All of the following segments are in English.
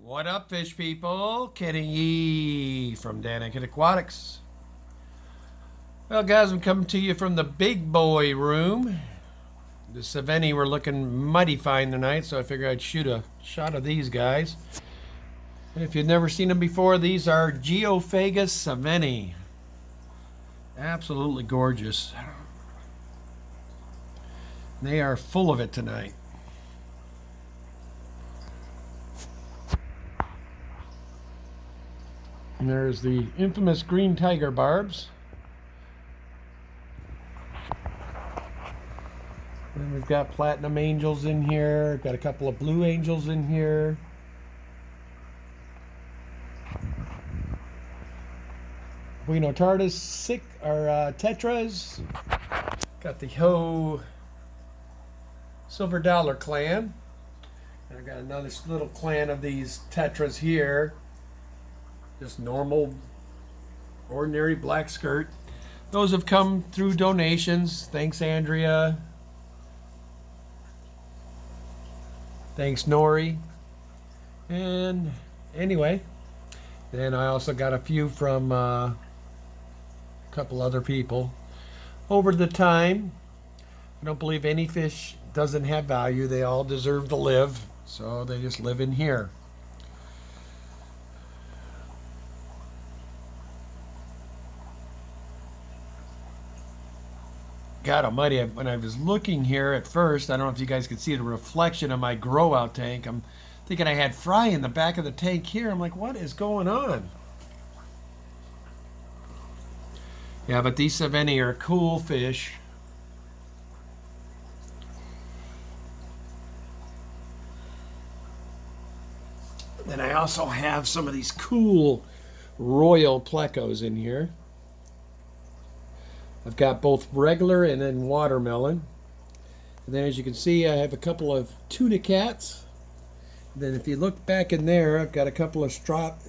What up, fish people? Kenny from Danikin Aquatics. Well, guys, I'm coming to you from the big boy room. The Sveni were looking mighty fine tonight, so I figured I'd shoot a shot of these guys. And if you've never seen them before, these are Geophagus Sveni. Absolutely gorgeous. They are full of it tonight. And there's the infamous green tiger barbs. And we've got platinum angels in here. We've got a couple of blue angels in here. Buenotardus tetras. Got the Ho Silver Dollar clan. And I've got another little clan of these tetras here. Just normal, ordinary black skirt. Those have come through donations. Thanks, Andrea. Thanks, Nori. And anyway, then I also got a few from a couple other people. Over the time, I don't believe any fish doesn't have value. They all deserve to live, so they just live in here. God almighty, when I was looking here at first, I don't know if you guys could see the reflection of my grow out tank. I'm thinking I had fry in the back of the tank here. I'm like, what is going on? Yeah, but these Sveni are cool fish. Then I also have some of these cool royal plecos in here. I've got both regular and then watermelon. And then as you can see, I have a couple of tuna cats. And then if you look back in there, I've got a couple of striped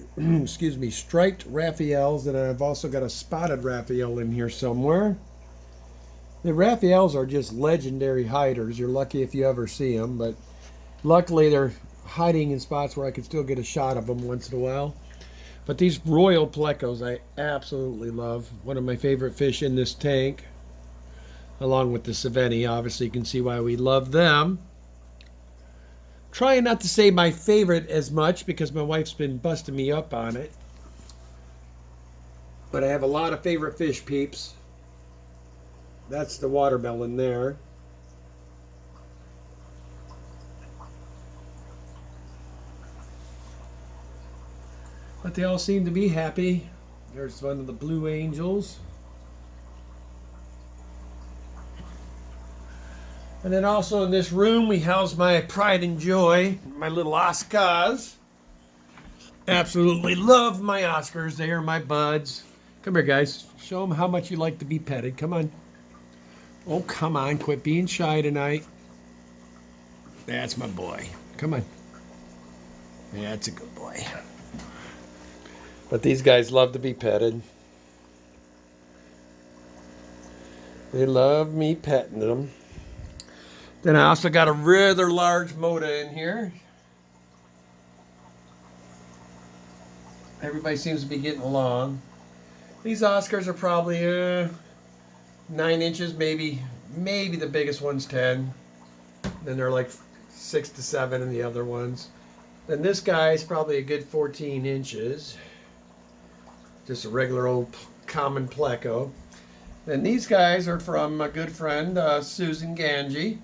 Raphaels, and I've also got a spotted Raphael in here somewhere. The Raphaels are just legendary hiders. You're lucky if you ever see them, but luckily they're hiding in spots where I can still get a shot of them once in a while. But these royal plecos I absolutely love. One of my favorite fish in this tank, along with the Sveni. Obviously you can see why we love them. Trying not to say my favorite as much because my wife's been busting me up on it. But I have a lot of favorite fish, peeps. That's the watermelon there. But they all seem to be happy. There's one of the blue angels. And then also in this room we house my pride and joy, my little Oscars. Absolutely love my Oscars. They are my buds. Come here, guys. Show them how much you like to be petted. Come on. Oh, come on. Quit being shy tonight. That's my boy. Come on. That's a good boy. But these guys love to be petted. They love me petting them. Then I also got a rather large Moda in here. Everybody seems to be getting along. These Oscars are probably 9 inches, maybe the biggest one's 10. Then they're like 6 to 7 in the other ones. Then this guy's probably a good 14 inches. Just a regular old common pleco. Then these guys are from a good friend, Susan Ganji.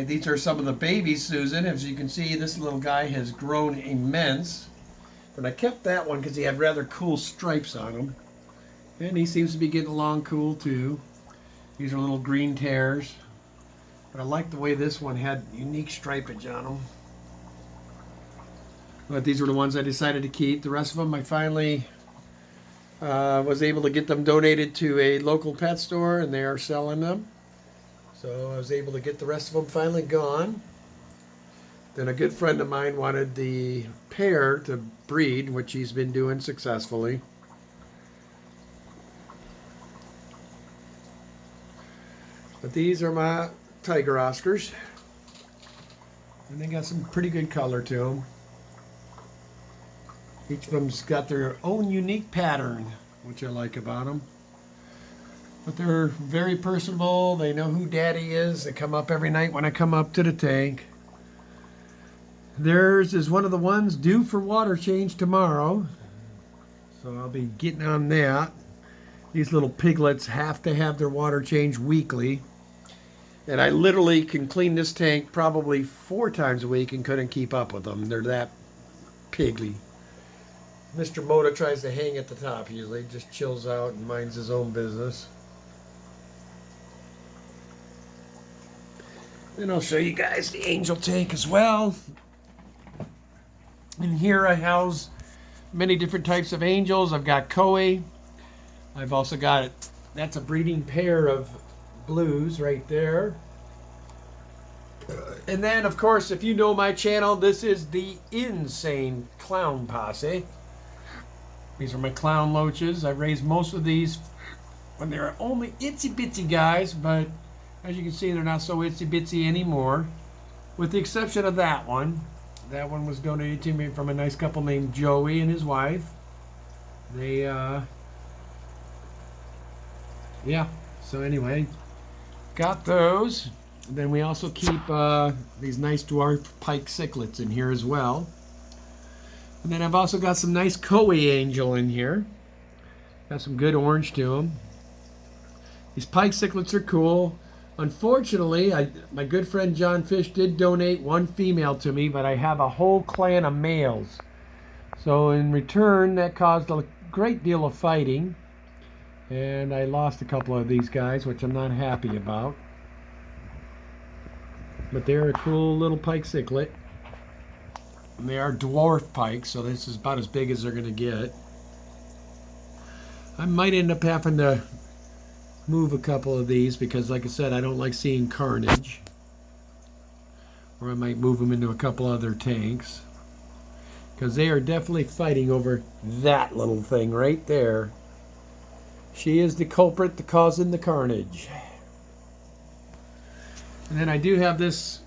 These are some of the babies, Susan. As you can see, this little guy has grown immense. But I kept that one because he had rather cool stripes on him. And he seems to be getting along cool too. These are little green tears. But I like the way this one had unique stripage on them. But these were the ones I decided to keep. The rest of them I finally was able to get them donated to a local pet store, and they are selling them. So I was able to get the rest of them finally gone. Then a good friend of mine wanted the pair to breed, which he's been doing successfully. But these are my tiger Oscars. And they got some pretty good color to them. Each of them's got their own unique pattern, which I like about them. But they're very personable. They know who Daddy is. They come up every night when I come up to the tank. Theirs is one of the ones due for water change tomorrow. So I'll be getting on that. These little piglets have to have their water changed weekly. And I literally can clean this tank probably 4 times a week and couldn't keep up with them. They're that pigly. Mr. Moda tries to hang at the top usually. Just chills out and minds his own business. Then I'll show you guys the angel tank as well. And here I house many different types of angels. I've got koi. I've also got, that's a breeding pair of blues right there. And then, of course, if you know my channel, this is the insane clown posse. These are my clown loaches. I raised most of these when they were only itsy bitsy guys, but as you can see, they're not so itsy bitsy anymore, with the exception of that one. That one was donated to me from a nice couple named Joey and his wife. They, yeah, so anyway, got those. And then we also keep these nice Dwarf Pike Cichlids in here as well. And then I've also got some nice koi angel in here. Got some good orange to them. These Pike Cichlids are cool. Unfortunately, my good friend John Fish did donate one female to me, but I have a whole clan of males. So in return, that caused a great deal of fighting. And I lost a couple of these guys, which I'm not happy about. But they're a cool little Pike Cichlid. And they are dwarf pikes, so this is about as big as they're going to get. I might end up having to move a couple of these because, like I said, I don't like seeing carnage. Or I might move them into a couple other tanks. Because they are definitely fighting over that little thing right there. She is the culprit to causing the carnage. And then I do have this,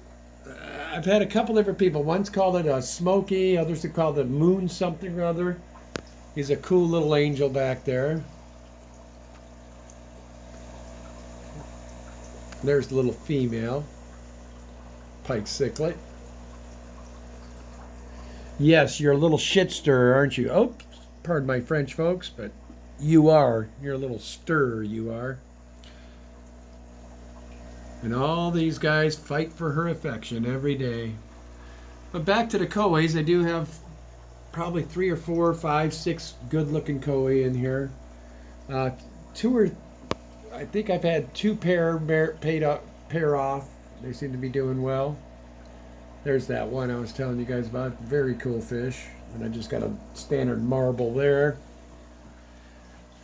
I've had a couple different people. One's called it a smoky, others have called it moon something or other. He's a cool little angel back there. There's the little female Pike Cichlid. Yes, you're a little shit stirrer, aren't you? Oh, pardon my French, folks, but you are. You're a little stirrer, you are. And all these guys fight for her affection every day. But back to the kois, I do have probably 3 or 4 or 5, 6 good-looking koi in here. I think I've had 2 pair off. They seem to be doing well. There's that one I was telling you guys about. Very cool fish. And I just got a standard marble there.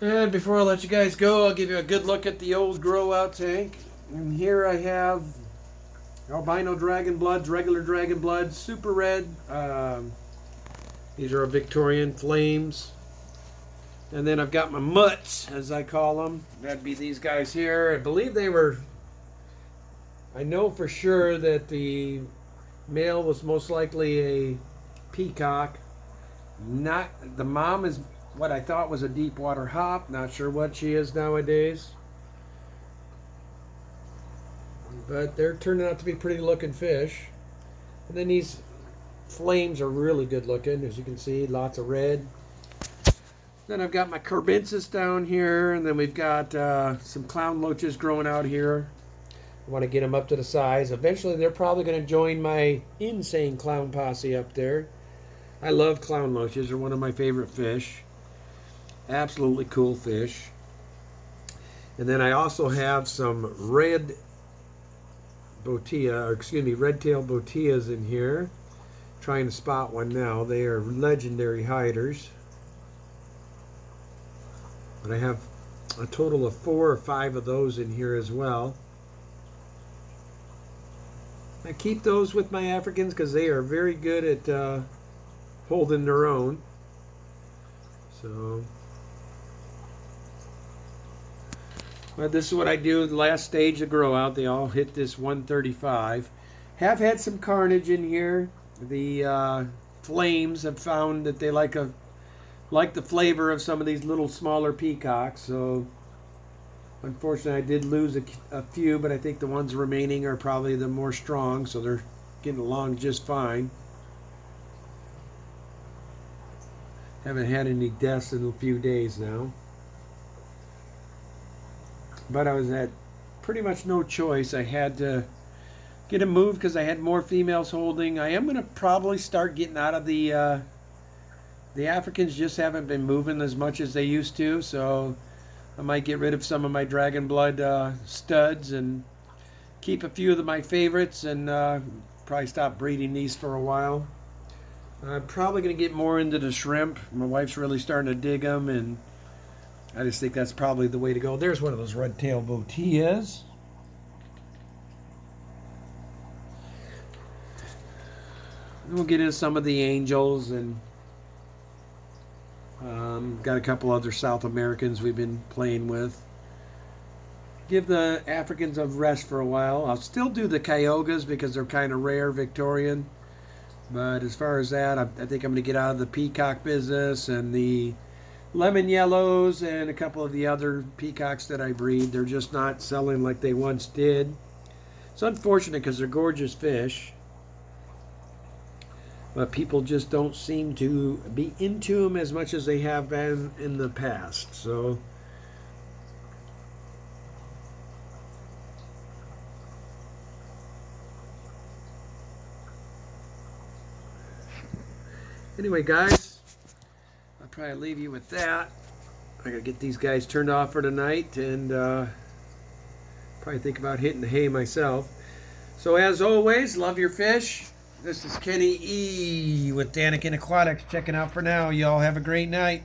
And before I let you guys go, I'll give you a good look at the old grow-out tank. And here I have albino dragon bloods, regular dragon bloods, super red. These are Victorian flames. And then I've got my mutts, as I call them. That'd be these guys here. I believe they were, I know for sure that the male was most likely a peacock. Not, the mom is what I thought was a deep water hop. Not sure what she is nowadays. But they're turning out to be pretty looking fish. And then these flames are really good looking, as you can see, lots of red. Then I've got my carbinsus down here, and then we've got some clown loaches growing out here. I want to get them up to the size. Eventually they're probably going to join my insane clown posse up there. I love clown loaches. They're one of my favorite fish. Absolutely cool fish. And then I also have some red red-tailed botillas in here. Trying to spot one now. They are legendary hiders. But I have a total of 4 or 5 of those in here as well. I keep those with my Africans because they are very good at holding their own. So, but this is what I do. The last stage of grow out, they all hit this 135. Have had some carnage in here. The flames have found that they like a like the flavor of some of these little smaller peacocks. So unfortunately I did lose a few, but I think the ones remaining are probably the more strong, so they're getting along just fine. Haven't had any deaths in a few days now. But I was at pretty much no choice. I had to get them moved because I had more females holding. I am going to probably start getting out of the Africans. Just haven't been moving as much as they used to, so I might get rid of some of my dragon blood studs and keep a few of my favorites, and probably stop breeding these for a while. I'm probably going to get more into the shrimp. My wife's really starting to dig them, and I just think that's probably the way to go. There's one of those red-tailed botillas. We'll get into some of the angels, and got a couple other South Americans we've been playing with. Give the Africans a rest for a while. I'll still do the Cayugas because they're kind of rare Victorian. But as far as that, I think I'm going to get out of the peacock business and the lemon yellows and a couple of the other peacocks that I breed. They're just not selling like they once did. It's unfortunate because they're gorgeous fish, but people just don't seem to be into them as much as they have been in the past. So anyway, guys, I'll probably leave you with that. I gotta get these guys turned off for tonight, and probably think about hitting the hay myself. So as always, love your fish. This is Kenny E with Daniken Aquatics checking out for now. Y'all have a great night.